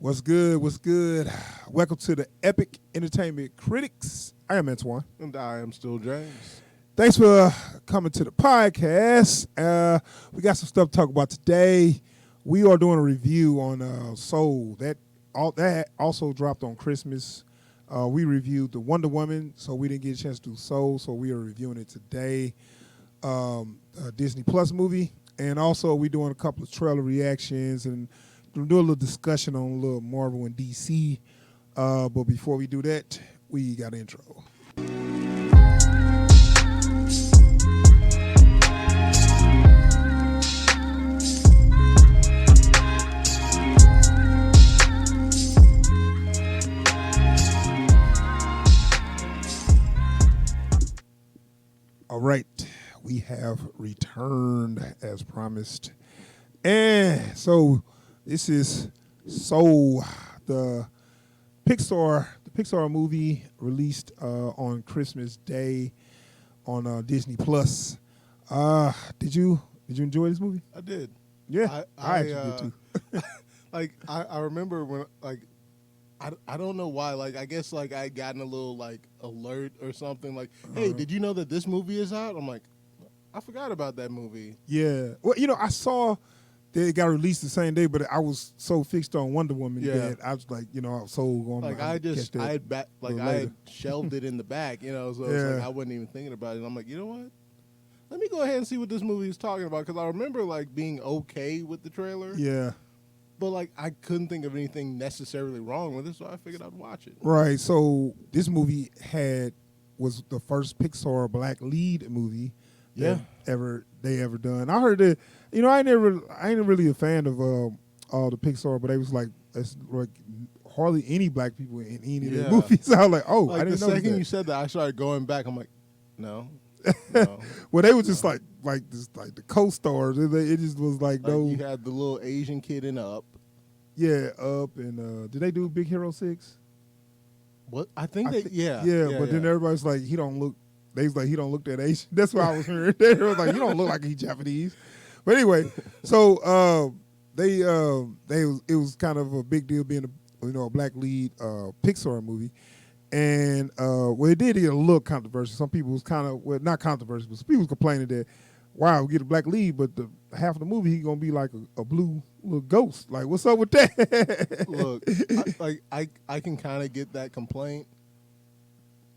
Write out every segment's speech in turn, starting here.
What's good? What's good? Welcome to the Epic Entertainment Critics. I am Antoine. And I am still James. Thanks for coming to the podcast. We got some stuff to talk about today. We are doing a review on Soul. That also dropped on Christmas. We reviewed the Wonder Woman, so we didn't get a chance to do Soul, so we are reviewing it today. A Disney Plus movie. And also we're doing a couple of trailer reactions and do a little discussion on a little Marvel and DC. But before we do that, we got an intro. All right, we have returned as promised. And so this is Soul, the Pixar movie released on Christmas Day on Disney Plus. Did you enjoy this movie? I did. Yeah, I actually did too. I remember when I don't know why, I guess I had gotten a little alert or something hey, did you know that this movie is out? I'm like, I forgot about that movie. Yeah. Well, I saw that it got released the same day, but I was so fixed on Wonder Woman that I was I was so going I had shelved it in the back, so it's I wasn't even thinking about it. And I'm like, you know what? Let me go ahead and see what this movie is talking about, because I remember being okay with the trailer. Yeah. But I couldn't think of anything necessarily wrong with it, so I figured I'd watch it. Right. So this movie was the first Pixar black lead movie that they ever done. I heard that I ain't really a fan of all the Pixar, but they was it's hardly any black people in any of the movies. I was like, oh, I didn't know. The second you said that, I started going back. I'm like, no. Well, they were just like the co-stars. It just was no. You had the little Asian kid in Up. Yeah, Up, and did they do Big Hero 6? What? I think they. Then everybody's like, he don't look. They was like, he don't look that Asian. That's what I was hearing. They was like, he don't look like he's Japanese. But anyway, so it was kind of a big deal being a black lead Pixar movie. And it did get a little controversial. Some people was kind of, not controversial, but some people was complaining that, wow, we get a black lead, but the half of the movie he gonna be like a blue little ghost. What's up with that? Look, I can kind of get that complaint,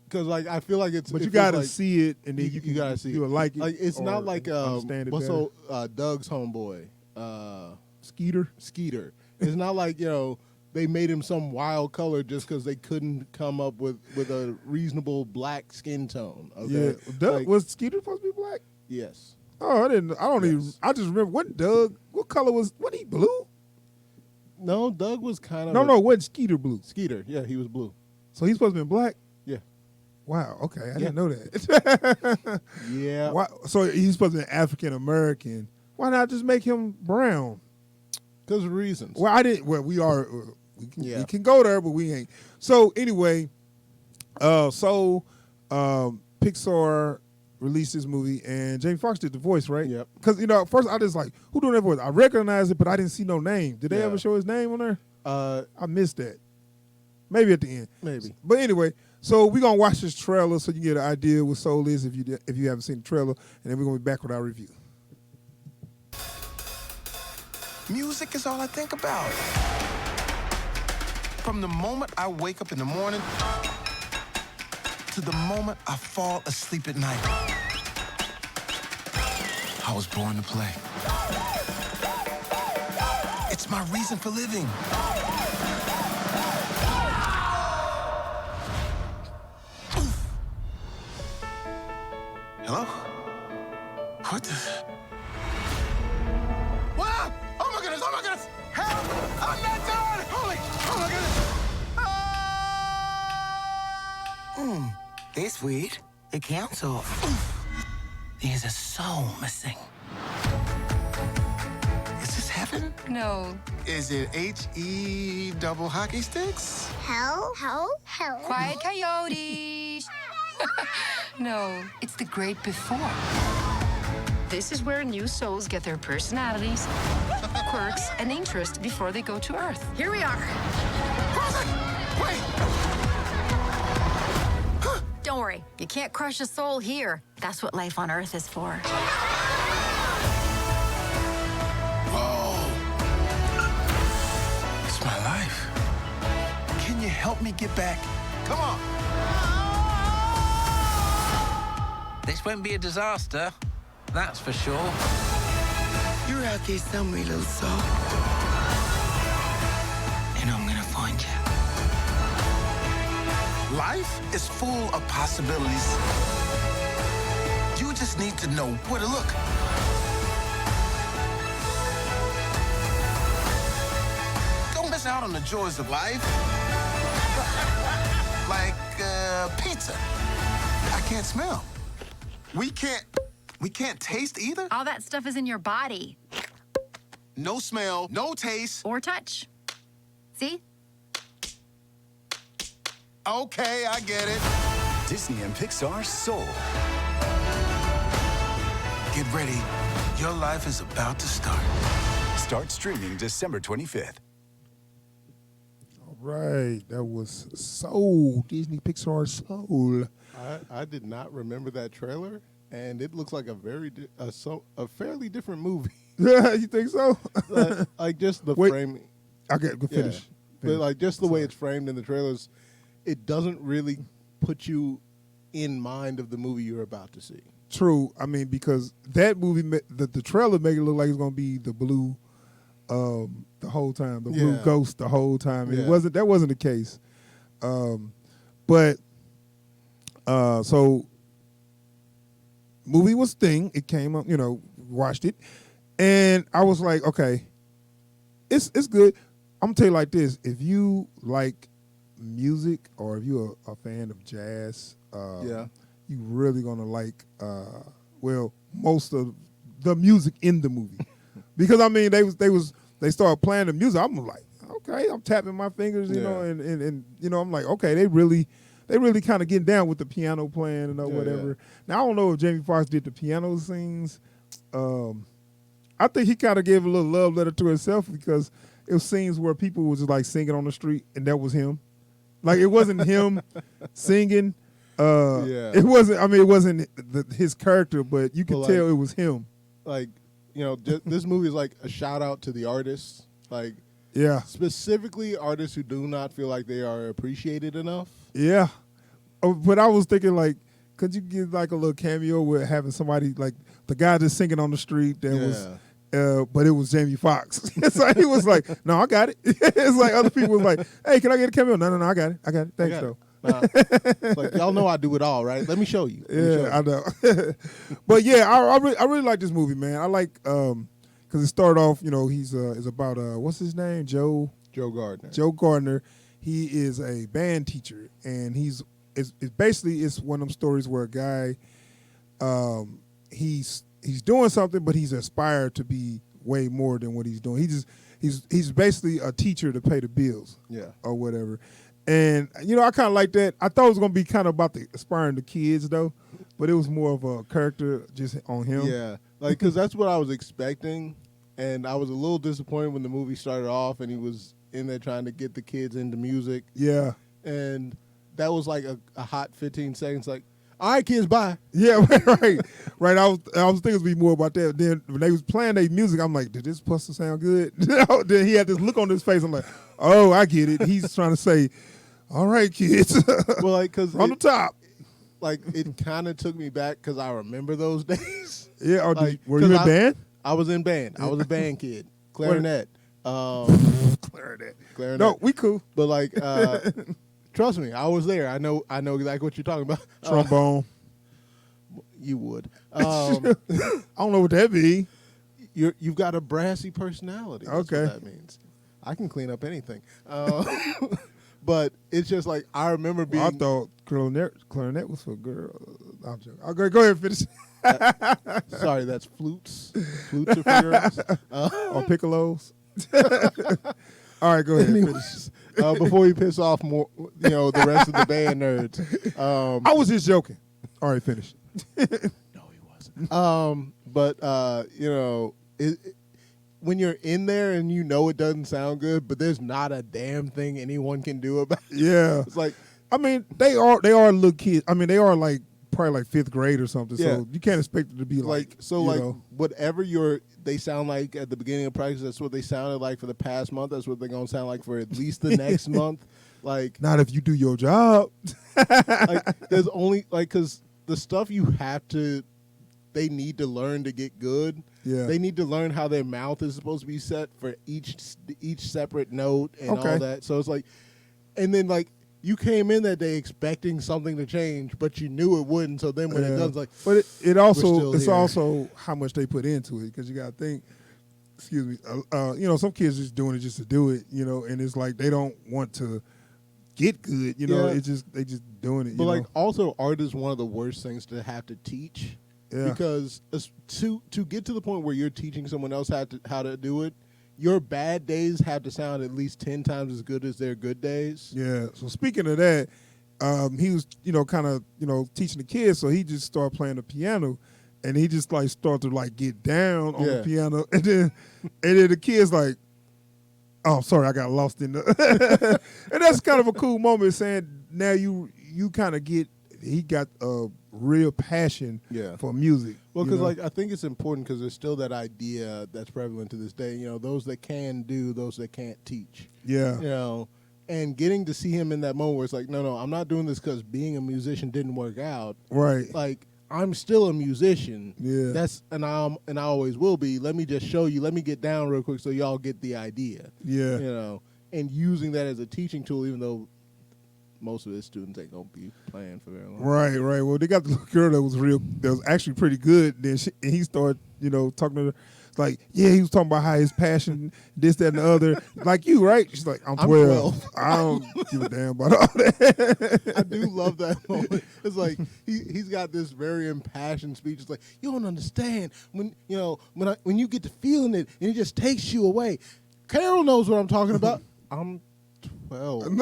because I feel like it's. But you gotta see it, and then you gotta see you'll it. like it. It's not understand it better. Doug's homeboy, Skeeter. It's not they made him some wild color just because they couldn't come up with a reasonable black skin tone. Okay? Yeah, was Skeeter supposed to be black? Yes. Oh, I just remember what color wasn't he blue? No, Doug was kind of. No, wasn't Skeeter blue? Skeeter, yeah, he was blue. So he's supposed to be black? Yeah. Wow, okay, I didn't know that. Yeah. Why, so he's supposed to be African American. Why not just make him brown? Because of reasons. Well, I didn't. Well, we can go there, but we ain't. So anyway, Pixar released this movie, and Jamie Foxx did the voice, right? Yep. Because at first I just who doing that voice? I recognized it, but I didn't see no name. Did they ever show his name on there? I missed that. Maybe at the end. Maybe. But anyway, so we're gonna watch this trailer so you get an idea what Soul is if you haven't seen the trailer, and then we're gonna be back with our review. Music is all I think about. From the moment I wake up in the morning to the moment I fall asleep at night. I was born to play. It's my reason for living. Hello? What the? Wow! Oh my goodness! Oh my goodness! Help! I'm not done! Holy! Oh my goodness! This week, the council. There's a soul missing. Is this heaven? No. Is it H-E double hockey sticks? Hell? Quiet coyotes. No, it's the great before. This is where new souls get their personalities quirks, and interests before they go to Earth. Here we are. Wait! Don't worry, you can't crush a soul here. That's what life on Earth is for. Whoa! It's my life. Can you help me get back? Come on! This won't be a disaster, that's for sure. You're out there somewhere, little soul. And I'm gonna find you. Life is full of possibilities. You just need to know where to look. Don't miss out on the joys of life. Like pizza. I can't smell. We can't taste either? All that stuff is in your body. No smell, no taste. Or touch. See? Okay, I get it. Disney and Pixar Soul. Get ready. Your life is about to start. Start streaming December 25th. All right, that was Soul, Disney Pixar Soul. I did not remember that trailer, and it looks like a fairly different movie. Yeah, you think so? Like just the Wait. framing. Okay, go finish. But like just the way it's framed in the trailers, it doesn't really put you in mind of the movie you're about to see. True. I mean, because that movie, the trailer make it look like it's gonna be the blue, the whole time, the blue ghost the whole time. And that wasn't the case. So movie was Thing. It came up, watched it, and I was like, okay, it's good. I'm gonna tell you like this: if you like music or if you're a fan of jazz, you really gonna like most of the music in the movie. Because I mean they started playing the music. I'm like, okay, I'm tapping my fingers, and I'm like, okay, they really kind of getting down with the piano playing and whatever. Yeah. Now I don't know if Jamie Foxx did the piano scenes. I think he kind of gave a little love letter to himself, because it was scenes where people was just like singing on the street, and that was him. Like it wasn't him singing. It wasn't. I mean, it wasn't his character, but you could tell it was him. Like, this movie is like a shout out to the artists. Like, specifically artists who do not feel like they are appreciated enough. Yeah, but I was thinking, like, could you give like a little cameo with having somebody like the guy just singing on the street that was. But it was Jamie Foxx. So he was like, no, I got it. It's like other people was like, hey, can I get a cameo? No, I got it. Thanks, though. It's like, y'all know I do it all, right? Let me show you. I know. But yeah, I really like this movie, man. I like, because it started off, he's is about, what's his name? Joe Gardner. Joe Gardner. He is a band teacher, and it's basically one of them stories where a guy, he's doing something, but he's aspired to be way more than what he's doing. He's basically a teacher to pay the bills, or whatever. And I kind of like that. I thought it was gonna be kind of about the aspiring to kids though, but it was more of a character just on him. Yeah, like because that's what I was expecting, and I was a little disappointed when the movie started off and he was in there trying to get the kids into music. Yeah, and that was like a hot 15 seconds. Like, all right, kids, bye. Yeah, right. I was thinking it'd be more about that. Then when they was playing their music, I'm like, did this puster sound good? Then he had this look on his face. I'm like, oh, I get it. He's trying to say, all right, kids. Well, like, because on the top. Like, it kind of took me back because I remember those days. Yeah. Like, were you in band? I was in band. I was a band kid. Clarinet. Clarinet. No, we cool. But like, trust me, I was there. I know exactly what you're talking about. Trombone. You would. I don't know what that means. You've got a brassy personality. That's okay. what that means. I can clean up anything. But it's just like I remember being. I thought clarinet was for girls. I'm joking. I'll go ahead and finish. Sorry, that's flutes. Flutes are for girls. Or piccolos. All right, go ahead. Anyways, before we piss off more, the rest of the band nerds. I was just joking. All right, finish. No, he wasn't. But when you're in there and you know it doesn't sound good, but there's not a damn thing anyone can do about it. Yeah. It's like, I mean, they are little kids. I mean, they are like probably like 5th grade or something. Yeah. So you can't expect it to be like so you like know. whatever they sound like at the beginning of practice, that's what they sounded like for the past month. That's what they're gonna sound like for at least the next month. Like, Not if you do your job. like there's only like because the stuff they need to learn to get good. Yeah. They need to learn how their mouth is supposed to be set for each separate note and all that. So it's like, and then like you came in that day expecting something to change, but you knew it wouldn't. So then when it does, like, but it's here. also how much they put into it, because you got to think. Excuse me. You know, some kids just doing it just to do it. You know, and it's like they don't want to get good. You know, Yeah. they just doing it. But you like know? also art is one of the worst things to have to teach. Yeah. Because to get to the point where you're teaching someone else how to do it, your bad days have to sound at least 10 times as good as their good days. Yeah. So speaking of that, he was, you know, kind of, you know, teaching the kids. So he just started playing the piano, and he just like started to like get down on the piano, and then the kids like, oh, sorry, I got lost in the. And that's kind of a cool moment, saying now you kind of get. He got a real passion for music. Well, because like I think it's important because there's still that idea that's prevalent to this day. You know, those that can do, those that can't teach. Yeah. You know, and getting to see him in that moment where it's like, no, I'm not doing this because being a musician didn't work out. Right. Like I'm still a musician. Yeah. And I always will be. Let me just show you. Let me get down real quick so y'all get the idea. Yeah. You know, and using that as a teaching tool, even though most of his students ain't gonna be playing for very long. Right, right. Well, they got the little girl that was actually pretty good. Then and he started, you know, talking to her. Like, yeah, he was talking about how his passion, this, that, and the other. Like you, right? She's like, I'm 12. I don't give a damn about all that. I do love that moment. It's like he's got this very impassioned speech. It's like, you don't understand when you get to feeling it and it just takes you away. Carol knows what I'm talking about. I'm 12.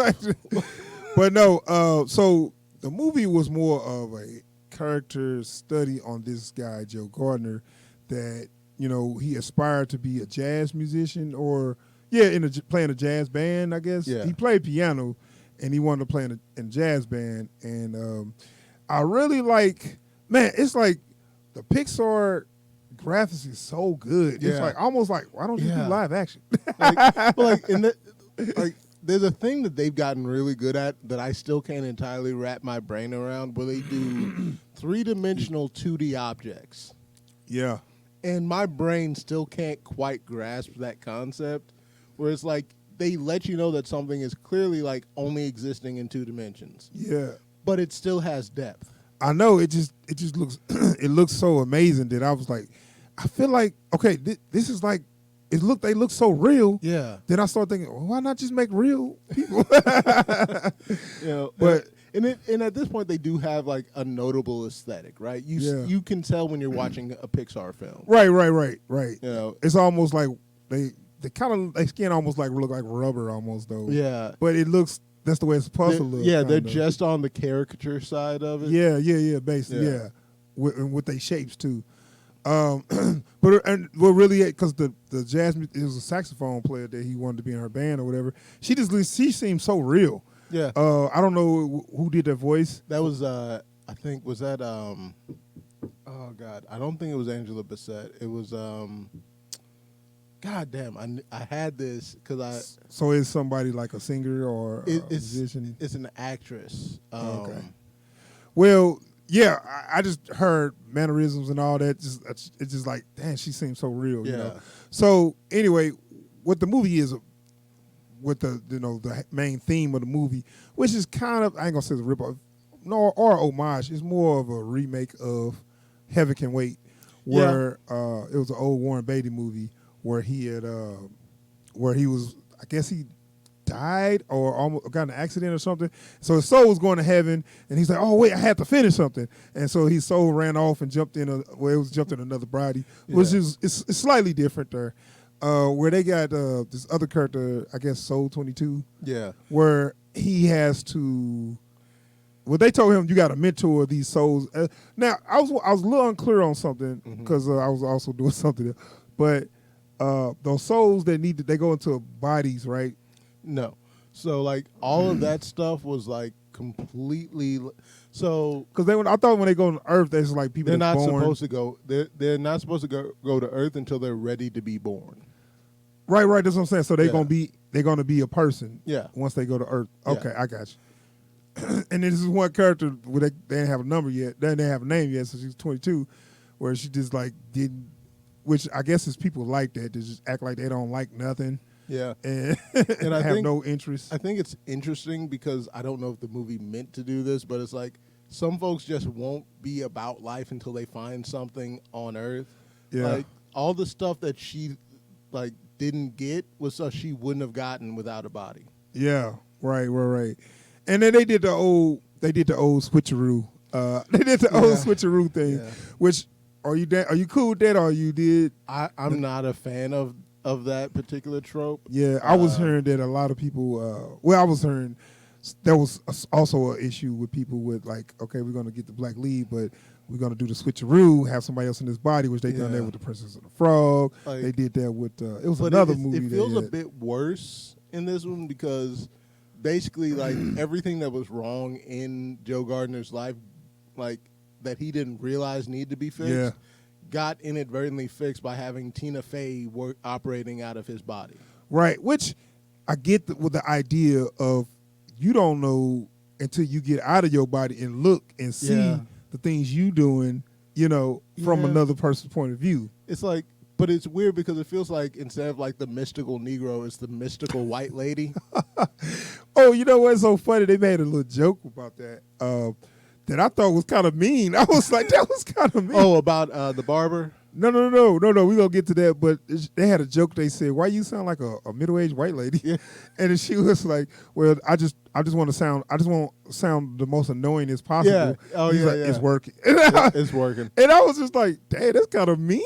But no, so the movie was more of a character study on this guy, Joe Gardner, that, you know, he aspired to be a jazz musician playing a jazz band, I guess. Yeah. He played piano, and he wanted to play in a jazz band. And I really like, man, it's like the Pixar graphics is so good. It's like almost like, why don't you do live action? There's a thing that they've gotten really good at that I still can't entirely wrap my brain around, where they do 3-dimensional 2D objects. Yeah. And my brain still can't quite grasp that concept, where it's like they let you know that something is clearly like only existing in 2 dimensions. Yeah. But it still has depth. I know, it just looks it looks so amazing that I was like, I feel like, okay, this is like, they look so real. Yeah. Then I started thinking, well, why not just make real people? You know, but and at this point they do have like a notable aesthetic, right? You can tell when you're watching a Pixar film. Right. You know, It's almost like they their skin almost like look like rubber almost though. Yeah. But it looks, that's the way it's supposed to look. Yeah, they're kinda. just on the caricature side of it. Yeah, basically, with their shapes too. But really, because the jazz, it was a saxophone player that he wanted to be in her band or whatever. She seemed so real. Yeah. I don't know who did that voice. That was I think was that oh God, I don't think it was Angela Bassett. It was God damn, I had this because So it's somebody like a singer or a musician? It's an actress. Okay. Well, yeah, I just heard mannerisms and all that. It's just like, damn, she seems so real. Yeah. You know? So anyway, what the movie is, with the main theme of the movie, which is kind of, I ain't gonna say it's a ripoff, or homage. It's more of a remake of Heaven Can Wait, where it was an old Warren Beatty movie where he had, where he was, I guess he died or almost got in an accident or something. So his soul was going to heaven, and he's like, "Oh wait, I had to finish something." And so his soul ran off and jumped in another body, which is it's slightly different there. Where they got this other character, I guess Soul 22. Yeah. Where he has to. Well, they told him you got to mentor these souls. Now I was a little unclear on something because I was also doing something, but those souls that they go into bodies, right? No. So like all of that stuff was like completely. So Because I thought when they go on Earth, there's like people they're that's not born. supposed to go. They're not supposed to go to Earth until they're ready to be born. Right. That's what I'm saying. So they're Yeah. gonna be a person. Yeah. Once they go to Earth. Yeah. Okay, I got you. And this is one character where they didn't have a number yet. They didn't have a name yet, so she's 22, where she just like didn't. Which I guess is people like that. They just act like they don't like nothing. Yeah. And, And I have think- no interest. I think it's interesting because I don't know if the movie meant to do this, but it's like some folks just won't be about life until they find something on Earth. Yeah. Like all the stuff that she like didn't get was stuff she wouldn't have gotten without a body. Yeah, right. And then they did the old switcheroo. They did the old switcheroo thing. Yeah. Which are you cool with that, or you did? I'm not a fan of that particular trope. Yeah, I was hearing that a lot of people. I was hearing there was also an issue with people with like, okay, we're going to get the black lead, but we're going to do the switcheroo, have somebody else in his body, which they done that with the Princess and the Frog. Like- they did that with it was But another it movie. It feels they a had. bit worse in this one because basically, like everything that was wrong in Joe Gardner's life, like that he didn't realize needed to be fixed, got inadvertently fixed by having Tina Fey operating out of his body. Right, which I get with the idea of you don't know until you get out of your body and look and see the things you doing, from another person's point of view. It's like, but it's weird because it feels like instead of like the mystical Negro, it's the mystical white lady. Oh, you know what's so funny? They made a little joke about that that I thought was kind of mean. I was like, that was kind of mean. Oh, about the barber? No. We're going to get to that. But they had a joke. They said, why you sound like a middle-aged white lady? Yeah. And then she was like, well, I just want to sound the most annoying as possible. Yeah. Oh, He's yeah, like, yeah. it's working. It's working. And I was just like, dang, that's kind of mean.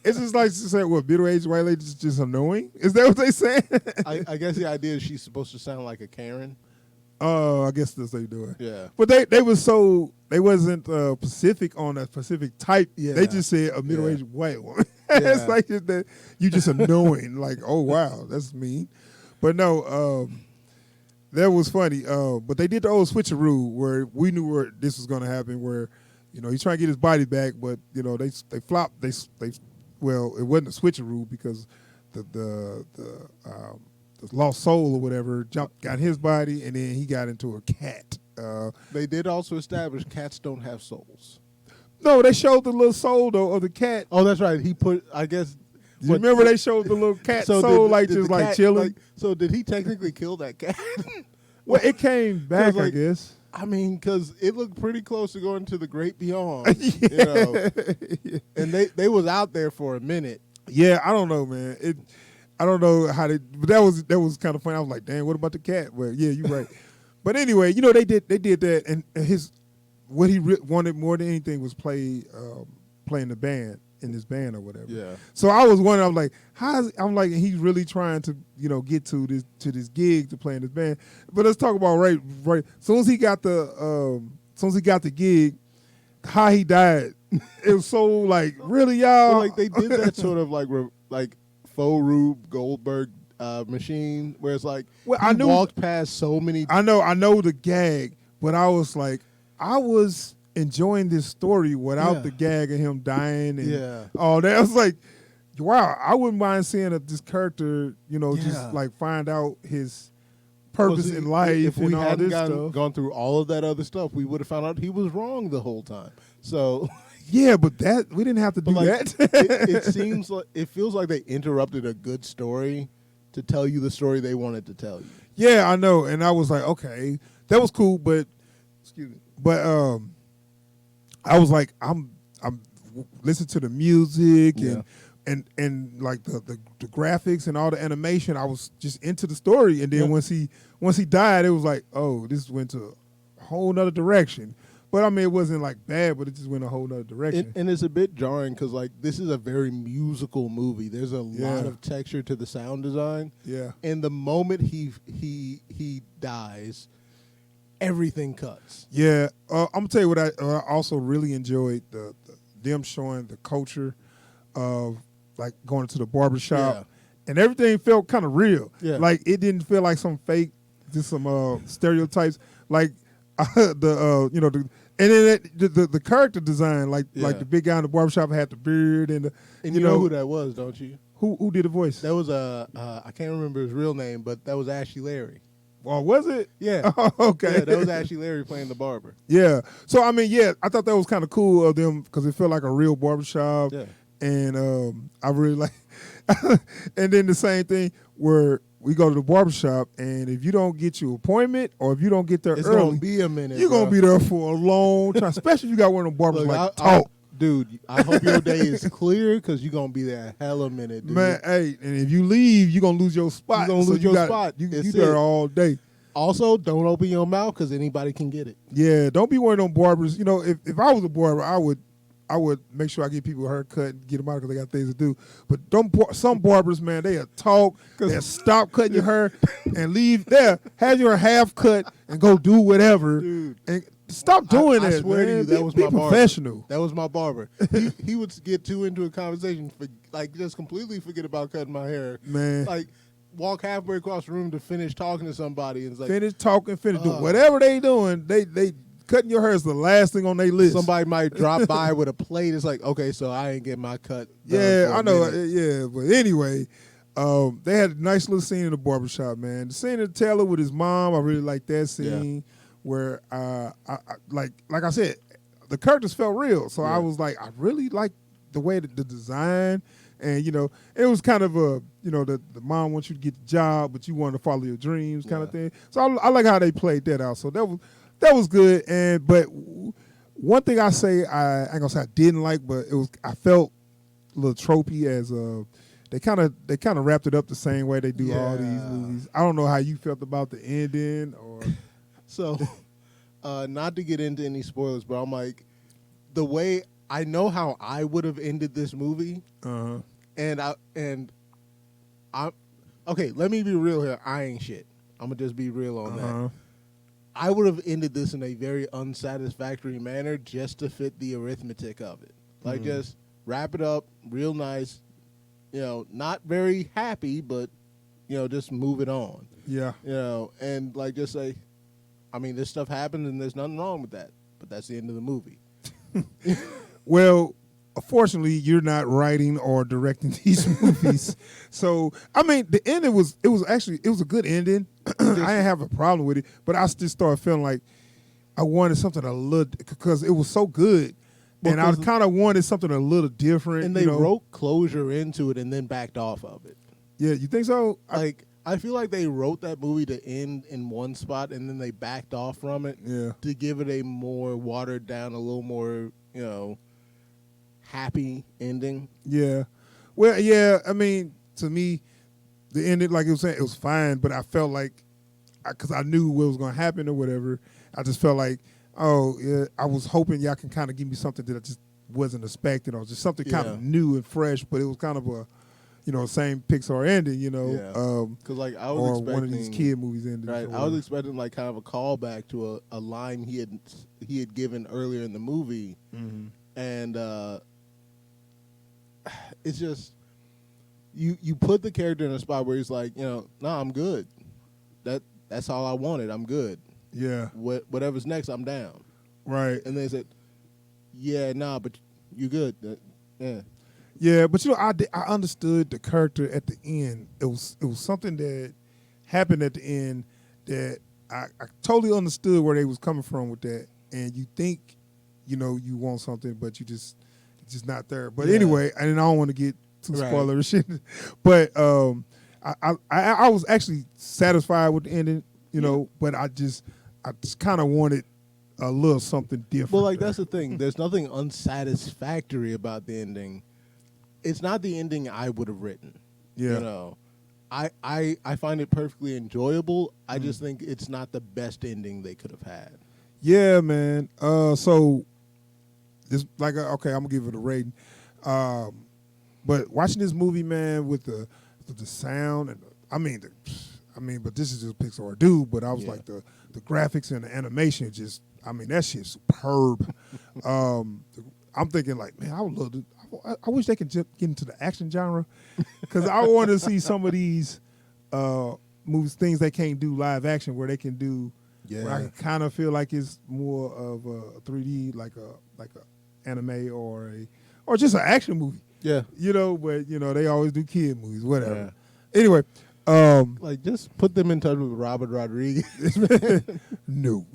It's just like to say, well, middle-aged white lady is just annoying? Is that what they saying? I guess the idea is she's supposed to sound like a Karen. Oh, I guess that's what they doing. Yeah. But they wasn't specific on a specific type. Yeah. They just said a middle-aged white woman. Yeah. It's like that you just annoying. Like, oh wow, that's mean. But no, that was funny. But they did the old switcheroo where we knew where this was going to happen. Where he's trying to get his body back, but they flopped. Well, it wasn't a switcheroo because the lost soul or whatever got his body, and then he got into a cat. They did also establish cats don't have souls. No, they showed the little soul though of the cat. Oh, that's right. He put, I guess. You remember they showed the little cat soul did just the like cat, chilling? so did he technically kill that cat? Well, it came back, I like, guess. I mean, because it looked pretty close to going to the great beyond. You know? And they was out there for a minute. Yeah, I don't know, man. I don't know how they. But that was kind of funny. I was like, damn, what about the cat? But yeah, you're right. But anyway, they did that, and what he wanted more than anything was playing the band in this band or whatever. Yeah. So I was wondering, I'm like, he's really trying to get to this gig to play in this band. But let's talk about right. As soon as he got the gig, how he died, it was so like, really, y'all. Well, like they did that sort of like faux Rube Goldberg machine where it's like I knew, walked past so many. I know the gag, but I was like, I was enjoying this story without the gag of him dying and all that. I was like, wow, I wouldn't mind seeing this character, just like find out his purpose in life if we and all hadn't this stuff. gone through all of that other stuff, we would have found out he was wrong the whole time. So yeah, but that we didn't have to do like, that. it seems like it feels like they interrupted a good story to tell you the story they wanted to tell you. Yeah, I know, and I was like, okay, that was cool, but excuse me, but I was like, I'm listening to the music and like the graphics and all the animation. I was just into the story, and then once he died, it was like, oh, this went to a whole nother direction. But I mean, it wasn't like bad, but it just went a whole nother direction. And it's a bit jarring because like this is a very musical movie. There's a lot of texture to the sound design. Yeah. And the moment he dies, everything cuts. Yeah, I'm gonna tell you what I also really enjoyed them showing the culture of like going to the barbershop, Yeah. and everything felt kind of real. Yeah. Like it didn't feel like some fake, just some stereotypes. Like you know, and then the character design, like the big guy in the barbershop had the beard and you know who that was, don't you? Who did the voice? That was I can't remember his real name, but that was Ashley Larry. Well, was it? Yeah. Oh, okay. Yeah, that was Ashley Larry playing the barber. Yeah. So I mean, yeah, I thought that was kind of cool of them because it felt like a real barbershop. Yeah. And I really like. And then the same thing where we go to the barbershop, and if you don't get your appointment or if you don't get there It's early, gonna be a minute. you're gonna be there for a long time. Especially if you got one of them barbers Look, talk. Dude, I hope your day is clear because you're going to be there a hella minute, dude. Man, hey, and if you leave, you're going to lose your spot. You're going to lose your spot. You It's there it. all day. Also, don't open your mouth because anybody can get it. Yeah, don't be one of them barbers. You know, if I was a barber, I would make sure I give people a haircut and get them out because they got things to do. But some barbers, man, they'll talk, they'll stop cutting your hair and leave there, have your half cut and go do whatever. Dude. And stop doing that, I swear man. to you, that was be my barber. professional. That was my barber. He would get too into a conversation, just completely forget about cutting my hair. Man. Like, walk halfway across the room to finish talking to somebody. And it's like, Finish talking, finish doing whatever they doing. They cutting your hair is the last thing on their list. somebody might drop by with a plate. It's like, okay, so I ain't getting my cut done Yeah, for a I know. minute. Yeah, but anyway, they had a nice little scene in the barbershop, man. The scene of Taylor with his mom, I really like that scene where, I like I said, the characters felt real. So I was like, I really like the way that the design, and you know, it was kind of a, you know, the mom wants you to get the job, but you want to follow your dreams, kind of thing. So I like how they played that out. So that was good. But one thing I say I ain't gonna say I didn't like, but I felt a little tropey as they kind of wrapped it up the same way they do all these movies. I don't know how you felt about the ending or. So, not to get into any spoilers, but I'm like, the way I know how I would have ended this movie, and I okay. Let me be real here. I ain't shit. I'm gonna just be real on that. I would have ended this in a very unsatisfactory manner just to fit the arithmetic of it. Like, just wrap it up real nice. You know, not very happy, but you know, just move it on. Yeah. You know, and like just say, I mean, this stuff happened and there's nothing wrong with that, but that's the end of the movie. Well, fortunately, you're not writing or directing these movies. So, I mean, the ending was a good ending. I didn't have a problem with it, but I just started feeling like I wanted something a little, because it was so good. And I kind of wanted something a little different. And they wrote closure into it and then backed off of it. Yeah, you think so? I feel like they wrote that movie to end in one spot and then they backed off from it to give it a more watered down, a little more, you know, happy ending. Yeah. Well, yeah, I mean, to me, the ending, like you were saying, it was fine, but I felt like, because I knew what was going to happen or whatever, I just felt like, oh, yeah, I was hoping y'all can kind of give me something that I just wasn't expecting, or just something kind of new and fresh, but it was kind of a, you know, same Pixar ending, you know. Yeah. Because like I was or expecting one of these kid movies ending. Right. I was expecting like kind of a callback to a line he had given earlier in the movie, and it's just you put the character in a spot where he's like, you know, nah, I'm good. That's all I wanted. I'm good. Yeah. Whatever's next, I'm down. Right. And they said, yeah, nah, but you good. Yeah. Yeah, but you know, I understood the character at the end. It was something that happened at the end that I totally understood where they was coming from with that. And you think, you know, you want something, but it's just not there. But anyway, and I don't want to get too spoiler shit. But I was actually satisfied with the ending, you know, but I just kind of wanted a little something different. Well, like that's the thing. There's nothing unsatisfactory about the ending. It's not the ending I would have written. Yeah. You know, I find it perfectly enjoyable. I just think it's not the best ending they could have had. Yeah, man. So this, like, okay, I'm gonna give it a rating. But watching this movie, man, with the sound and but this is just Pixar, dude. But I was like the graphics and the animation, just, I mean, that shit's superb. I'm thinking like, man, I would I wish they could get into the action genre, because I want to see some of these movies, things they can't do live action, where they can do. Yeah. Where I kind of feel like it's more of a 3D, like a anime or just an action movie. Yeah. But they always do kid movies, whatever. Yeah. Anyway, Like, just put them in touch with Robert Rodriguez. no.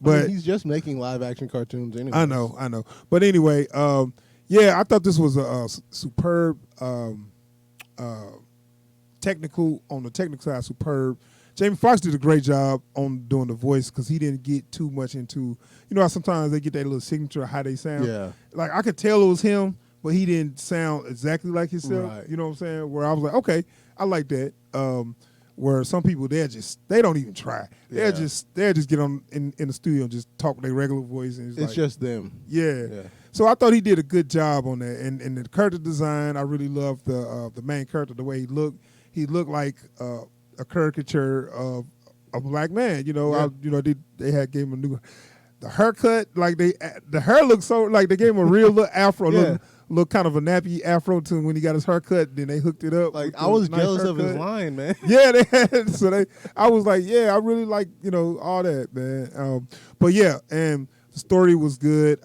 But he's just making live action cartoons anyway. I know. But anyway, I thought this was a superb technical, on the technical side, superb. Jamie Foxx did a great job on doing the voice, because he didn't get too much into, how sometimes they get that little signature of how they sound. Yeah. Like, I could tell it was him, but he didn't sound exactly like himself. Right. You know what I'm saying? Where I was like, okay, I like that. Where some people, they don't even try. Yeah. They'll just get on in the studio and just talk their regular voice. And It's just them. Yeah. Yeah. So I thought he did a good job on that. And the character design, I really loved the main character, the way he looked. He looked like a caricature of a black man. Yeah. They gave him the haircut. Like the hair looked so, like they gave him a real little afro, Yeah. look kind of a nappy afro to when he got his haircut. Then they hooked it up. Like, with I the was nice jealous of his haircut. line, man. Yeah, they had, I was like, yeah, I really like, all that, man. But yeah, and the story was good.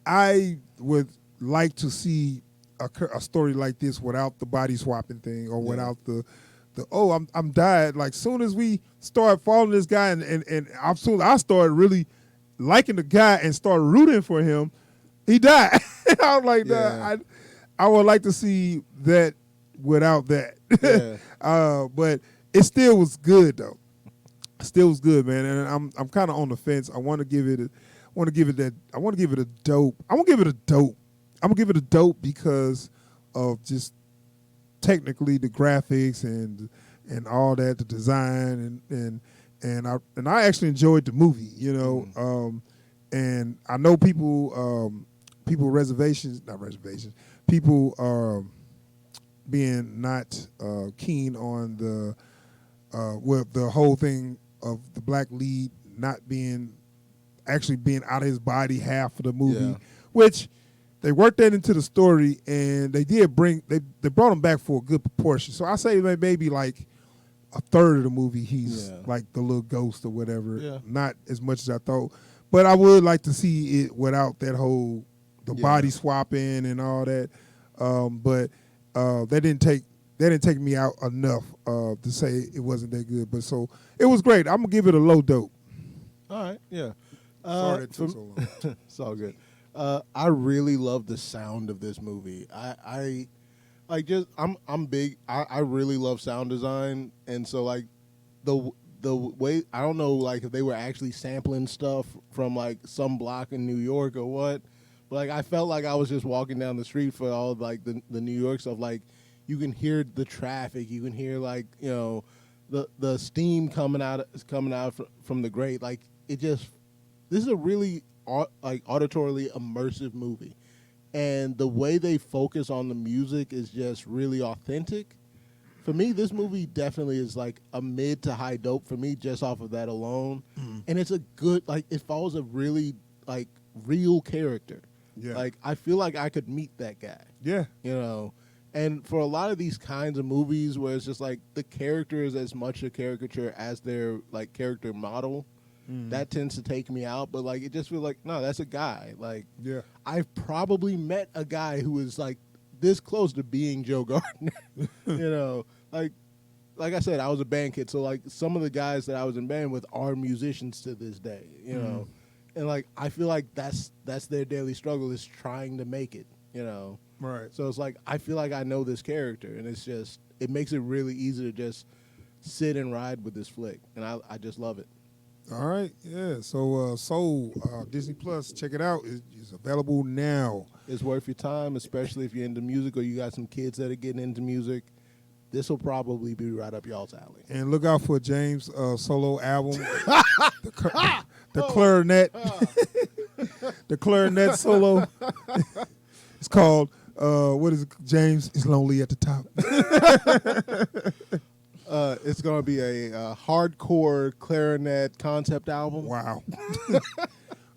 I would like to see a story like this without the body swapping thing, or without the I'm died. Like, soon as we started following this guy, and soon I started really liking the guy and started rooting for him, he died. I was like, Yeah. I would like to see that without that. Yeah. But it still was good though. Still was good, man. And I'm kind of on the fence. I want to give it a dope. I'm gonna give it a dope because of just technically the graphics and all that, the design, and I actually enjoyed the movie, and I know people being not keen on the whole thing of the black lead not being out of his body half of the movie, Yeah. which they worked that into the story, and they brought him back for a good proportion. So I say maybe like a third of the movie he's like the little ghost or whatever. Yeah. Not as much as I thought, but I would like to see it without that whole body swapping and all that. But they didn't take me out enough to say it wasn't that good. But so it was great. I'm gonna give it a low dope. All right, yeah. Sorry it took so long. It's all good. I really love the sound of this movie. I'm big. I really love sound design, and so like the way, I don't know like if they were actually sampling stuff from like some block in New York or what, but like I felt like I was just walking down the street for all of, like the New York stuff. Like, you can hear the traffic, you can hear like the steam coming out from the grate. Like, this is a really auditorily immersive movie, and the way they focus on the music is just really authentic. For me, this movie definitely is like a mid to high dope for me, just off of that alone. And it's a good, like, it follows a really like real character. Yeah. Like, I feel like I could meet that guy. Yeah. And for a lot of these kinds of movies where it's just like the character is as much a caricature as their like character model, that tends to take me out. But like, it just feels like, no, that's a guy. Like, Yeah. I've probably met a guy who is like this close to being Joe Gardner. Like I said, I was a band kid, so like some of the guys that I was in band with are musicians to this day. And like, I feel like that's their daily struggle, is trying to make it. Right. So it's like, I feel like I know this character, and it makes it really easy to just sit and ride with this flick, and I just love it. All right, yeah. So Soul, Disney Plus, check it out. It's available now. It's worth your time, especially if you're into music or you got some kids that are getting into music. This will probably be right up y'all's alley. And look out for James' solo album, the clarinet, the clarinet solo. It's called what is it? James is lonely at the top. It's going to be a hardcore clarinet concept album. Wow.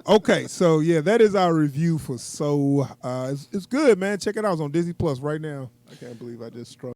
Okay, so yeah, that is our review for Soul. It's good, man. Check it out. It's on Disney Plus right now. I can't believe I just struck.